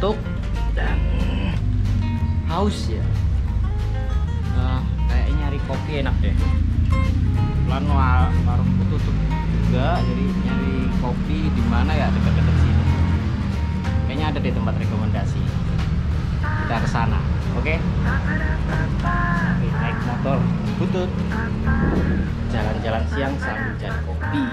ngantuk dan haus ya. Kayaknya nyari kopi enak deh. Pelan warungku tutup juga, jadi nyari kopi di mana ya dekat-dekat sini. Kayaknya ada di tempat rekomendasi. Kita ke sana, oke? Oke, naik motor butut, jalan-jalan siang sambil cari kopi.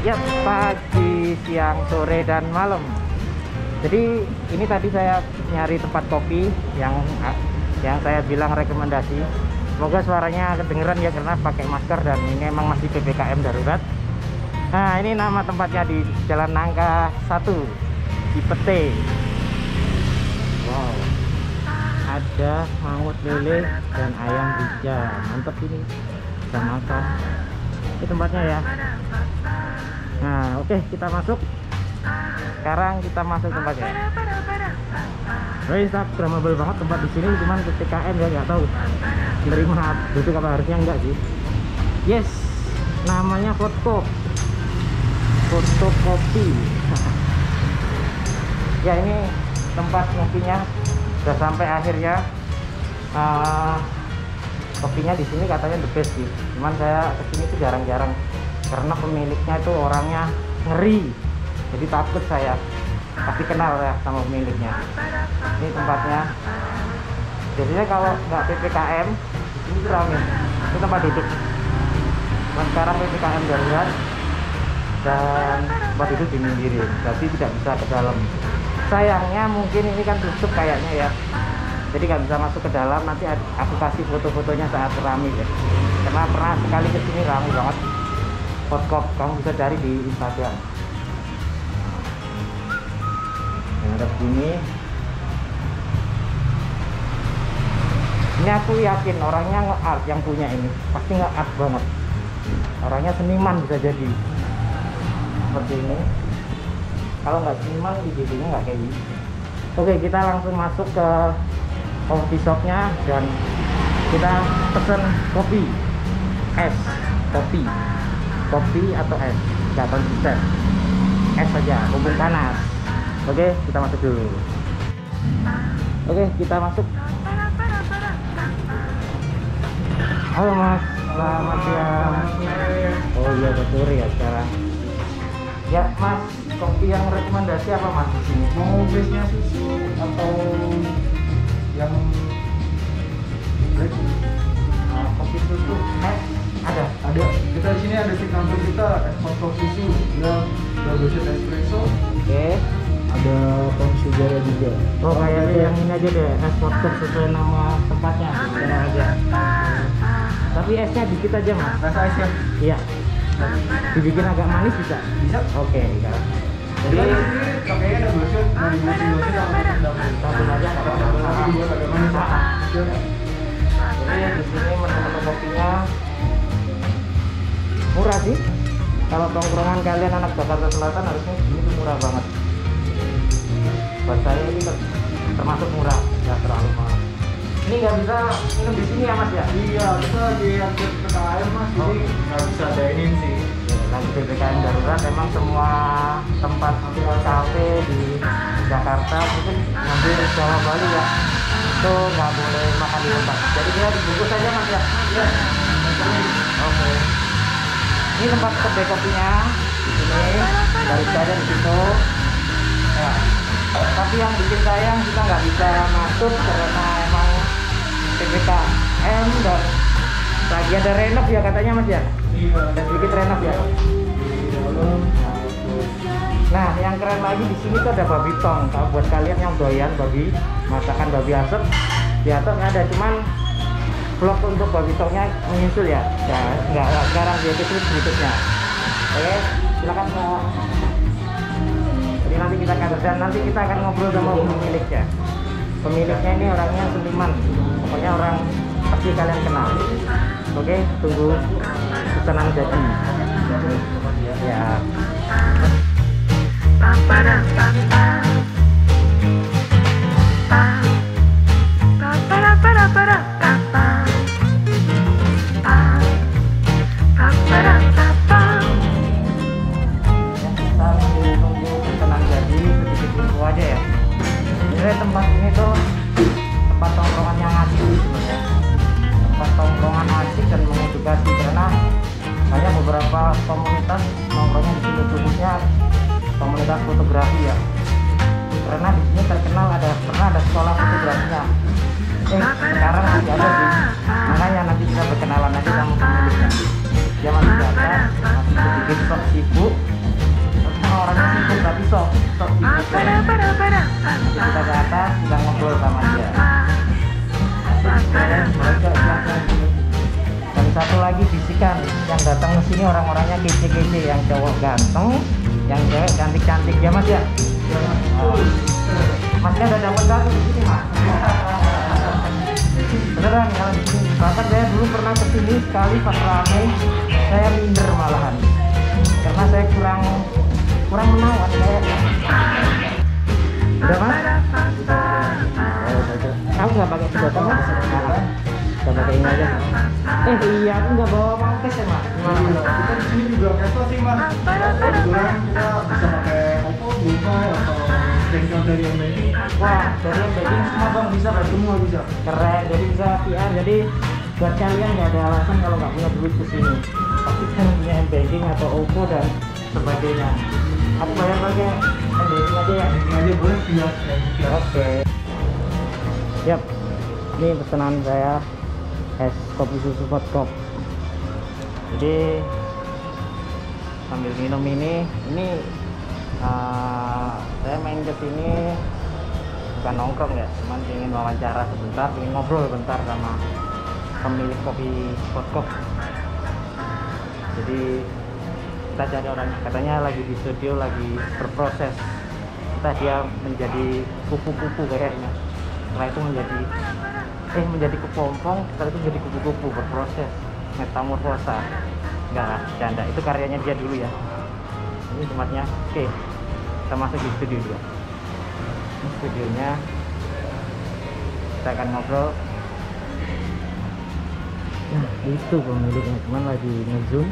Ya, pagi, siang, sore, dan malam. Jadi ini tadi saya nyari tempat kopi yang saya bilang rekomendasi. Semoga suaranya kedengeran ya, karena pakai masker dan ini emang masih PPKM darurat. Nah, ini nama tempatnya di Jalan Nangka 1 Cipete. Wow, ada mangut lele dan ayam rica. Mantap ini, bisa makan. Ini tempatnya ya. Nah, oke, kita masuk. Sekarang kita masuk tempatnya. Instagramable banget tempat di sini, cuman PPKM ya, nggak tahu menerima duduk apa, harusnya enggak sih. Yes, namanya fotokopi. Ya, ini tempat ngopinya udah sampai akhirnya. Kopinya di sini katanya the best sih, cuman saya kesini tuh jarang-jarang karena pemiliknya itu orangnya ngeri, jadi takut saya. Pasti kenal ya sama pemiliknya. Ini tempatnya. Biasanya kalau nggak PPKM ini tuh rame, itu tempat duduk. Cuman sekarang PPKM darurat dan tempat duduk diminggirin, jadi tidak bisa ke dalam. Sayangnya mungkin ini kan tutup kayaknya ya, jadi nggak bisa masuk ke dalam. Nanti aku kasih foto-fotonya saat rame ya, karena pernah sekali kesini rame banget. Fotkop, kamu bisa cari di Instagram. Yang ada begini. Ini aku yakin orangnya nge-art yang punya ini, pasti nge-art banget. Orangnya seniman bisa jadi seperti ini. Kalau nggak seniman, videonya nggak kayak gini. Oke, kita langsung masuk ke coffee shopnya dan kita pesen kopi, es, kopi atau es, nggak konsisten, es saja, mumpung panas. Oke, kita masuk dulu. Oke, kita masuk. Halo Mas, selamat siang. Oh iya, betul ya sekarang. Ya Mas, kopi yang rekomendasi apa Mas di sini? Mau base-nya susu atau yang black? Kopi susu, es ada. Kita di sini ada signature kita, espresso susu, ada double shot espresso. Oke. Ada coffee sugar juga. Oh, kayaknya yang ini aja deh, es water sesuai nama tempatnya, benar aja. Tapi esnya dikit aja Mas. Rasa es ya? Iya. Dibikin agak manis bisa? Bisa. Oke, ya. Jadi pakainya double shot, mau dibuat single shot atau Satu aja nggak apa-apa. tapi buat agak manis. Jadi di sini menu-menu kopinya murah sih. Kalau tongkrongan kalian anak Jakarta Selatan harusnya ini tuh murah banget. Buat saya ini termasuk murah, nggak terlalu mahal. Ini nggak bisa minum di sini ya Mas ya? Iya, kita lagi update PPKM Mas, jadi nggak bisa dining sih. Lagi PPKM darurat, emang semua tempat kafe di Jakarta mungkin ngambil Jawa Bali ya, itu nggak boleh makan di tempat. Jadi kita dibungkus aja Mas ya? Iya. Oke. Ini tempat kedai kopinya di sini, dari saja di situ. Ya. Tapi yang bikin sayang kita nggak bisa masuk karena emang PPKM dan lagi ada renov ya katanya Mas ya? Iya. Dan sedikit renov ya. Nah, yang keren lagi di sini tuh ada babi tong. Kalau buat kalian yang doyan babi, masakan babi asap, di atas ada, cuman vlog untuk babi tongnya menyusul ya. Ya, nggak sekarang di episode berikutnya. Oke, silakan Pak. Jadi nanti kita akan dan nanti kita akan ngobrol sama pemiliknya. Pemiliknya ini orangnya seniman, pokoknya orang pasti kalian kenal. Oke, tunggu pesanan jadi. Ya. Kita tunggu tenang jadi sedikit info aja ya. Jadi tempat ini tuh tempat tongkrongan yang asik sebenarnya. Tempat tongkrongan asik dan mengedukasi karena banyak beberapa komunitas nongkrongnya di sini, khususnya komunitas fotografi ya. Karena di sini terkenal pernah ada sekolah fotografinya. Sekarang masih ada sih. Makanya nanti kita berkenalan aja sama pemiliknya. Dia masih ada, masih sedikit sok sibuk. Karena orangnya sibuk tapi sok sibuk. Nanti kita ke atas, kita ngobrol sama dia. Dan satu lagi bisikan, yang datang ke sini orang-orangnya kece-kece, yang cowok ganteng, yang cewek cantik-cantik ya Mas ya. Masnya ada dapat satu di sini Mas. Beneran kalau di sini. Bahkan saya dulu pernah kesini sekali pas rame, saya minder malahan karena saya kurang menawan kayak. Udah Mas? Aku nggak pakai sedotan Mas. Kita pakai ini aja. Iya, aku nggak bawa mangkes ya Mas. Kita di sini juga Vespa sih Mas. Kebetulan kita bisa pakai Oppo, Google atau screenshot dari yang ini. Wah, dari yang bedding semua Bang bisa Bang. Semua bisa. Keren, jadi bisa PR. Jadi buat kalian nggak ada alasan kalau nggak punya duit kesini. Pasti kan punya embedding atau Oppo dan sebagainya. Aku bayar pakai embedding aja ya. Ini aja boleh biar. Oke. Siap. Ini pesanan saya es kopi susu hot cup. Jadi sambil minum ini saya main ke sini bukan nongkrong ya, cuman ingin wawancara sebentar, ingin ngobrol bentar sama pemilik kopi hot cup. Jadi kita cari orangnya, katanya lagi di studio, lagi berproses. Kita dia menjadi kupu-kupu kayaknya. Setelah itu menjadi kepompong, setelah itu menjadi kupu-kupu, berproses metamorfosa. Enggak lah, canda, itu karyanya dia dulu ya. Ini tempatnya. Oke, kita masuk di studio dia. Ini studionya, kita akan ngobrol. Nah, itu pemiliknya, cuman lagi ngezoom,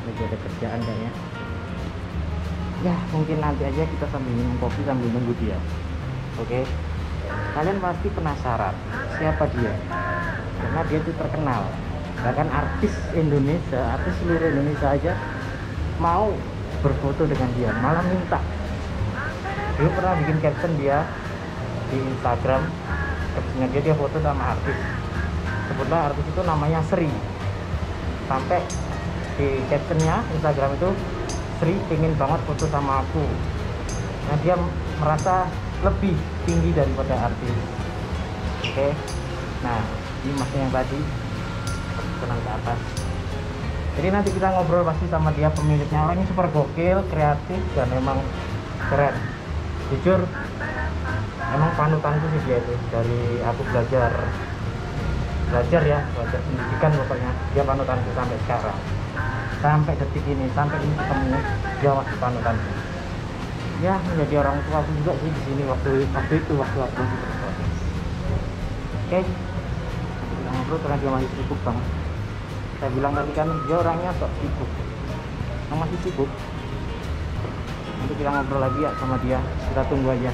lagi ada kerjaan kayaknya. Ya, mungkin nanti aja kita sambil minum kopi sambil nunggu dia. Oke. Kalian pasti penasaran siapa dia, karena dia itu terkenal. Bahkan artis Indonesia, artis seluruh Indonesia aja mau berfoto dengan dia, malah minta. Dulu pernah bikin caption dia di Instagram, captionnya dia foto sama artis. Sebutlah artis itu namanya Sri. Sampai di captionnya Instagram itu, Sri ingin banget foto sama aku. Nah, dia merasa lebih tinggi daripada artis. Oke. Nah, ini masnya yang tadi tenang ke atas. Jadi nanti kita ngobrol pasti sama dia, pemiliknya. Orangnya super gokil, kreatif, dan memang keren. Jujur, emang panutanku sih dia itu. Dari aku belajar pendidikan pokoknya. Dia panutanku sampai sekarang, sampai detik ini, sampai ini ketemu, dia masih panutanku. Ya, menjadi orang tua aku juga sih di sini waktu itu aku berproses. Oke, kita ngobrol karena dia masih sibuk banget. Saya bilang tadi kan dia orangnya sok sibuk, masih sibuk. Nanti kita ngobrol lagi ya sama dia, kita tunggu aja.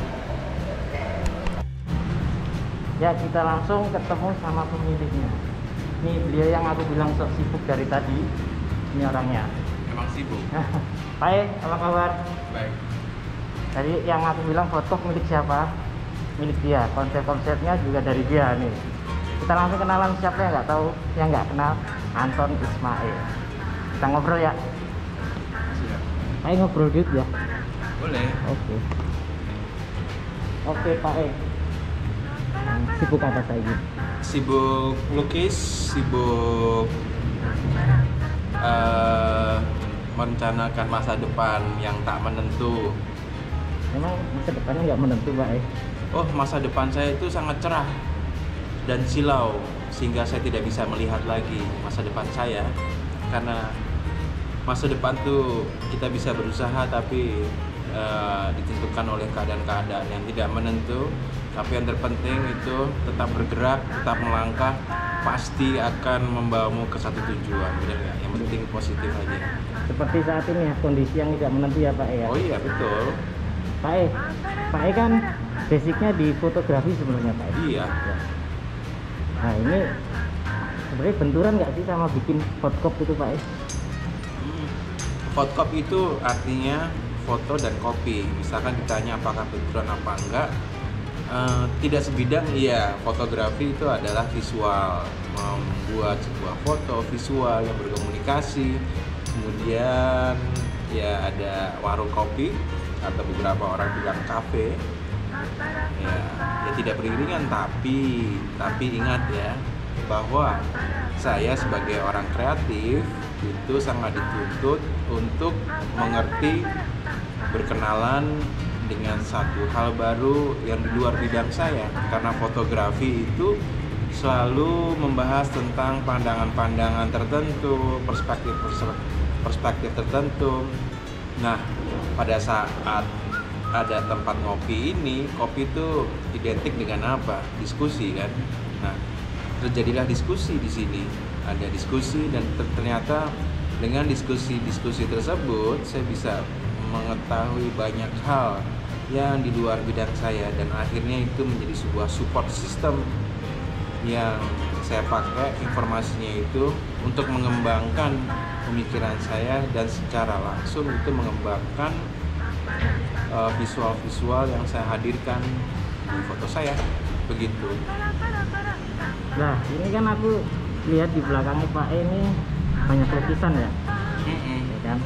Ya, kita langsung ketemu sama pemiliknya. Ini beliau yang aku bilang sok sibuk dari tadi. Ini orangnya. Emang sibuk? Hai, apa kabar? Baik. Tadi yang aku bilang foto milik siapa? Milik dia. Konsep-konsepnya juga dari dia nih. Kita langsung kenalan, siapa yang nggak tahu, yang nggak kenal, Anton Ismail. Kita ngobrol ya. Siap. Ayo ngobrol gitu ya. Boleh. Oke Pak E. Sibuk apa saya gitu? Sibuk lukis, sibuk merencanakan masa depan yang tak menentu. Memang masa depannya nggak menentu Pak E? Oh, masa depan saya itu sangat cerah dan silau, sehingga saya tidak bisa melihat lagi masa depan saya karena masa depan tuh kita bisa berusaha tapi ditentukan oleh keadaan-keadaan yang tidak menentu. Tapi yang terpenting itu tetap bergerak, tetap melangkah, pasti akan membawamu ke satu tujuan, benar nggak? Yang penting positif aja. Seperti saat ini ya, kondisi yang tidak menentu ya Pak ya. Oh iya betul. Pak E kan basicnya di fotografi sebenarnya Pak E. Iya. Nah ini sebenarnya benturan nggak sih sama bikin photocop itu Pak E? Photocop itu artinya foto dan kopi. Misalkan ditanya apakah benturan apa enggak, tidak sebidang. Iya, fotografi itu adalah visual, membuat sebuah foto visual yang berkomunikasi. Kemudian ya ada warung kopi atau beberapa orang bilang kafe. Ya tidak beriringan, tapi ingat ya bahwa saya sebagai orang kreatif itu sangat dituntut untuk mengerti, berkenalan dengan satu hal baru yang di luar bidang saya, karena fotografi itu selalu membahas tentang pandangan-pandangan tertentu, perspektif tertentu. Nah, pada saat ada tempat ngopi ini, kopi itu identik dengan apa? Diskusi kan. Nah, terjadilah diskusi di sini. Ada diskusi dan ternyata dengan diskusi-diskusi tersebut saya bisa mengetahui banyak hal yang di luar bidang saya, dan akhirnya itu menjadi sebuah support system yang saya pakai informasinya itu untuk mengembangkan pemikiran saya dan secara langsung itu mengembangkan visual-visual yang saya hadirkan di foto saya, begitu. Nah ini kan aku lihat di belakangnya Pak E ini banyak lukisan ya, ya kan?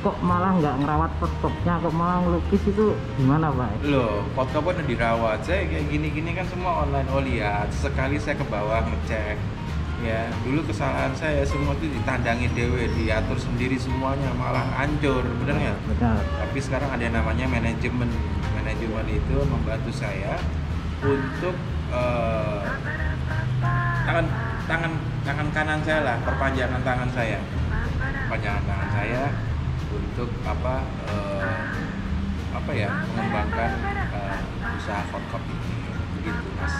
Kok malah nggak ngerawat photocopnya, kok malah ngelukis, itu gimana Pak? Loh, photocop udah dirawat. Saya kayak gini-gini kan semua online. Oh lihat, sekali saya ke bawah ngecek. Ya, dulu kesalahan saya semua itu ditandangi dewe, diatur sendiri semuanya, malah hancur, bener nggak? Benar. Tapi sekarang ada yang namanya manajemen. Manajemen itu membantu saya untuk tangan kanan saya lah, perpanjangan tangan saya untuk mengembangkan usaha photocop ini, begitu Mas.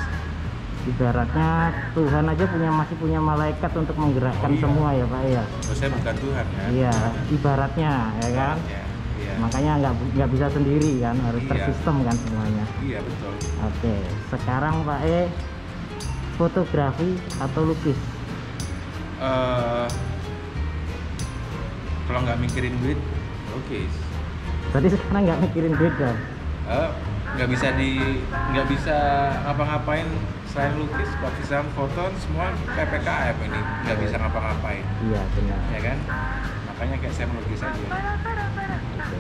Ibaratnya Tuhan aja masih punya malaikat untuk menggerakkan semua ya Pak ya. Oh, saya bukan Tuhan kan? Iya, ibaratnya ya kan. Iya. Makanya nggak bisa sendiri kan, harus tersistem kan semuanya. Iya betul. Oke, sekarang Pak E fotografi atau lukis? Kalau nggak mikirin duit, lukis. Tadi sekarang nggak mikirin duit dong. Nggak bisa ngapa-ngapain selain lukis, lukisan, foto, semua PPKM ini nggak bisa ngapa-ngapain. Iya benar. Ya kan? Makanya kayak saya melukis aja. Oke.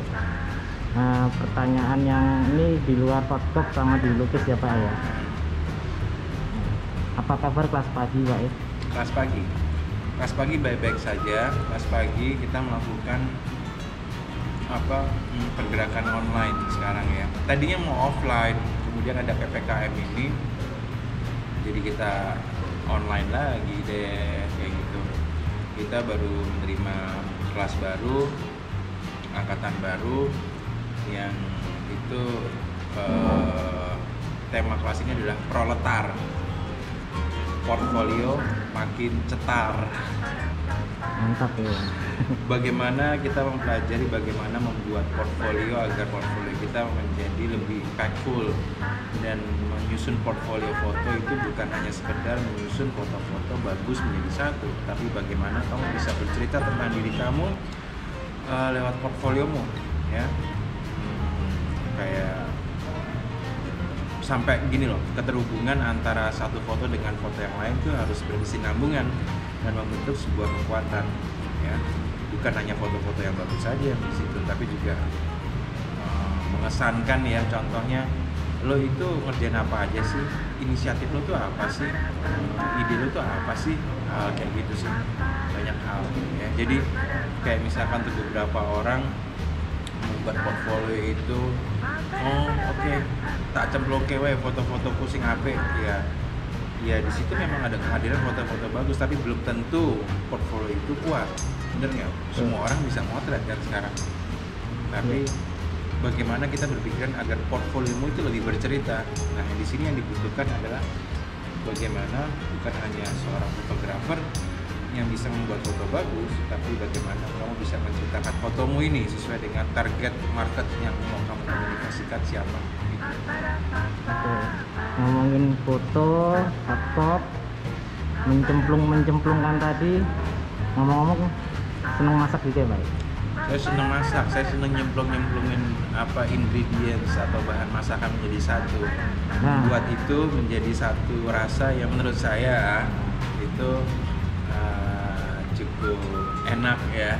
Nah, pertanyaan yang ini di luar photocop sama di lukis ya Pak ya. Apa kabar kelas pagi Pak ya? Kelas pagi baik-baik saja. Kelas pagi kita melakukan pergerakan online sekarang ya. Tadinya mau offline, kemudian ada PPKM ini, jadi kita online lagi deh kayak gitu. Kita baru menerima kelas baru, angkatan baru yang itu tema kelas ini adalah proletar, portfolio makin cetar. Mantap ya. Bagaimana kita mempelajari bagaimana membuat portfolio agar portfolio kita menjadi lebih impactful, dan menyusun portfolio foto itu bukan hanya sekedar menyusun foto-foto bagus menjadi satu, tapi bagaimana kamu bisa bercerita tentang diri kamu lewat portfoliomu ya. Kayak sampai gini loh, keterhubungan antara satu foto dengan foto yang lain itu harus berkesinambungan dan membentuk sebuah kekuatan ya. Bukan hanya foto-foto yang bagus saja yang di situ, tapi juga mengesankan ya. Contohnya, lo itu ngerjain apa aja sih, inisiatif lo tuh apa sih, ide lo tuh apa sih, kayak gitu sih, banyak hal ya. Jadi kayak misalkan tuh beberapa orang membuat portfolio itu, oke, tak cemploke we foto-foto pusing HP ya di situ memang ada kehadiran foto-foto bagus, tapi belum tentu portfolio itu kuat bener nggak? Semua orang bisa motret kan sekarang. Tapi bagaimana kita berpikiran agar portfoliomu itu lebih bercerita. Nah, di sini yang dibutuhkan adalah bagaimana bukan hanya seorang fotografer yang bisa membuat foto bagus, tapi bagaimana kamu bisa menceritakan fotomu ini sesuai dengan target market yang mau kamu komunikasikan siapa. Gitu. Oke. Ngomongin foto, laptop, mencemplungkan tadi. Ngomong-ngomong, seneng masak juga ya, Pak? Saya senang masak, saya senang nyemplungin apa ingredients atau bahan masakan menjadi satu. Nah. Buat itu menjadi satu rasa yang menurut saya itu cukup enak ya.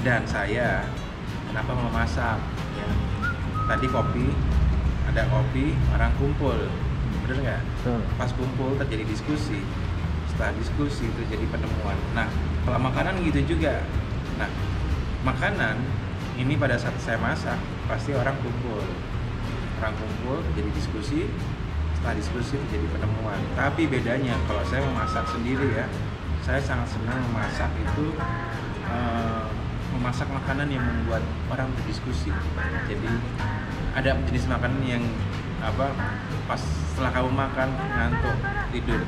Dan saya kenapa memasak? Ya. Tadi ada kopi, orang kumpul, bener nggak? Betul. Pas kumpul terjadi diskusi, setelah diskusi terjadi penemuan. Nah, kalau makanan gitu juga. Nah, makanan ini pada saat saya masak pasti orang kumpul jadi diskusi, setelah diskusi terjadi penemuan. Tapi bedanya kalau saya memasak sendiri ya, saya sangat senang memasak itu memasak makanan yang membuat orang berdiskusi. Jadi ada jenis makanan yang apa pas setelah kamu makan ngantuk tidur,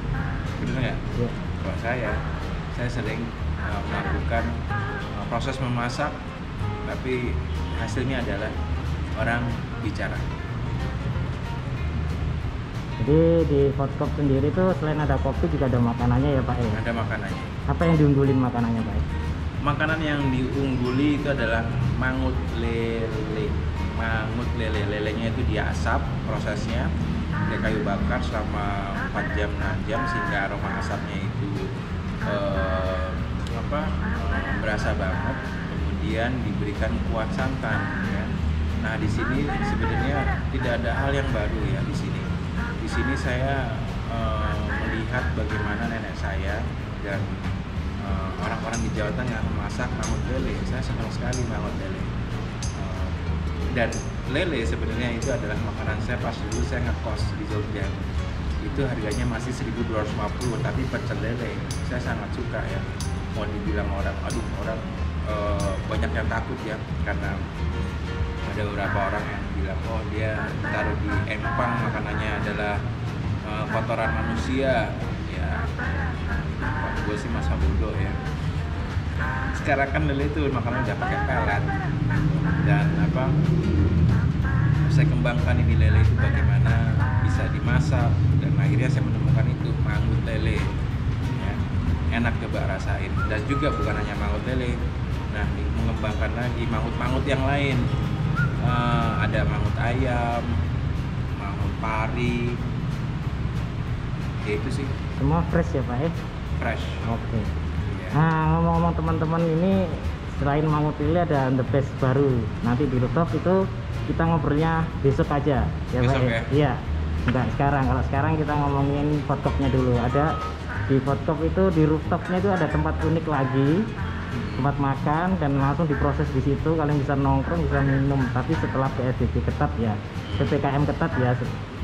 bener nggak? Ya. Kalau saya sering melakukan proses memasak, tapi hasilnya adalah orang bicara. Jadi di Foodcop sendiri tuh selain ada kopi juga ada makanannya ya, Pak? Ada makanannya. Apa yang diunggulin makanannya, Pak? Makanan yang diungguli itu adalah mangut lele. Lelenya itu diasap prosesnya dari kayu bakar selama 4 jam 6 jam sehingga aroma asapnya itu berasa banget. Kemudian diberikan kuah santan ya. Nah, di sini sebenarnya tidak ada hal yang baru ya di sini. Di sini saya melihat bagaimana nenek saya dan orang-orang di Jawa Tengah memasak mangut lele. Saya senang sekali mangut lele. Dan lele sebenarnya itu adalah makanan saya pas dulu saya ngekos di Jogja. Itu harganya masih 1.250, tapi pecel lele saya sangat suka ya. Mau dibilang orang banyak yang takut ya, karena ada beberapa orang yang bilang oh dia taruh di empang makanannya adalah kotoran manusia ya. Gue sih masa bodoh ya. Sekarang kan lele itu makanan udah pakai pelet dan saya kembangkan ini lele itu bagaimana bisa dimasak, dan akhirnya saya menemukan itu mangut lele ya. Enak coba rasain, dan juga bukan hanya mangut lele. Nah, mengembangkan lagi mangut-mangut yang lain. Ada mangut ayam, mangut pari, ya itu sih. Semua fresh ya, Pak? Fresh. Oke. Ya. Nah, ngomong-ngomong teman-teman, ini selain mangut lele ada the best baru. Nanti di rooftop itu kita ngobrolnya besok aja ya, Besok Pak? ya? Iya. Enggak sekarang. Kalau sekarang kita ngomongin Foodcopnya dulu. Ada di Foodcop itu di rooftopnya itu ada tempat unik lagi, tempat makan, dan langsung diproses di situ. Kalian bisa nongkrong, bisa minum. Tapi setelah PSBB ketat ya, PPKM ketat ya.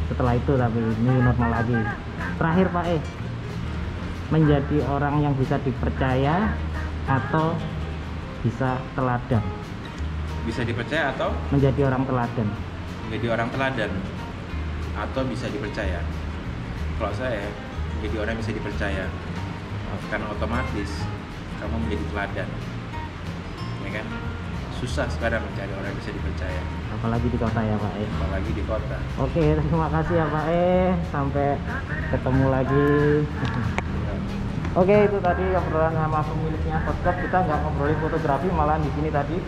Setelah itu tapi new normal lagi. Terakhir, Pak, menjadi orang yang bisa dipercaya atau bisa teladan? Bisa dipercaya atau Menjadi orang teladan. menjadi orang teladan, atau bisa dipercaya. Kalau saya menjadi orang yang bisa dipercaya, karena otomatis kamu menjadi teladan, ya kan? Susah sekarang mencari orang yang bisa dipercaya, Apalagi di kota ya, Pak? apalagi di kota. Oke, terima kasih ya, Pak. Sampai ketemu lagi. Oke, itu tadi obrolan sama pemiliknya Foodcop. Kita nggak ngobrolin fotografi, malah di sini tadi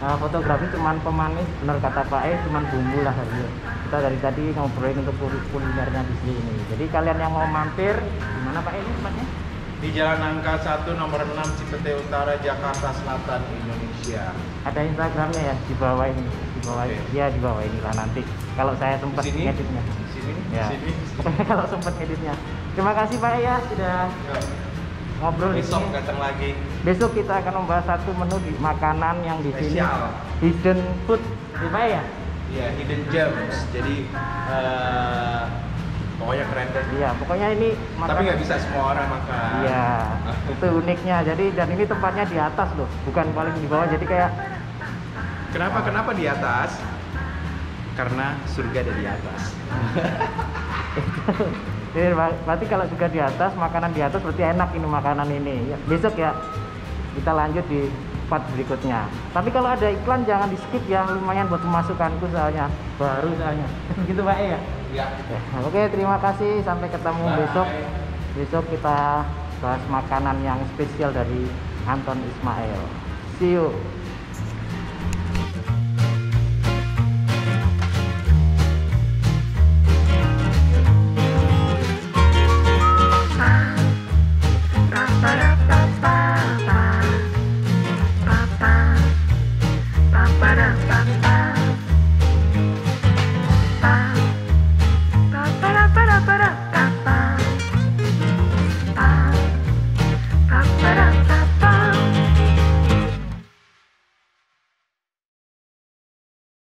fotografi cuman pemanis, benar kata Pak cuman bumbu lah hasil. Kita dari tadi ngobrolin untuk kulinernya di sini. Jadi kalian yang mau mampir, gimana Pak ini tempatnya? Di Jalan Angka 1 nomor 6 Cipete Utara, Jakarta Selatan, Indonesia. Ada Instagramnya ya di bawah ini, Oke. ya di bawah ini lah nanti. Kalau saya sempat Di sini? ngeditnya. Di sini, Ya. di sini. Pokoknya kalau sempat ngeditnya. Terima kasih Pak ya sudah ngobrol di Besok sini. datang lagi. Besok kita akan membahas satu menu di makanan yang di sini Spesial. hidden food, di Pak ya? Ya, hidden gems. Jadi Pokoknya keren deh. Iya, pokoknya ini Tapi nggak bisa semua orang makan. Iya, itu uniknya. Jadi dan ini tempatnya di atas loh, bukan paling di bawah. Jadi kayak Kenapa di atas? Karena surga ada di atas. jadi berarti kalau juga di atas, makanan di atas berarti enak ini makanan ini. Ya, besok ya kita lanjut di part berikutnya. Tapi kalau ada iklan jangan di skip ya, lumayan buat pemasukanku soalnya baru soalnya. Gitu Pak ya. Ya. Oke, terima kasih. Sampai ketemu Bye. besok. Besok kita bahas makanan yang spesial dari Anton Ismail. See you.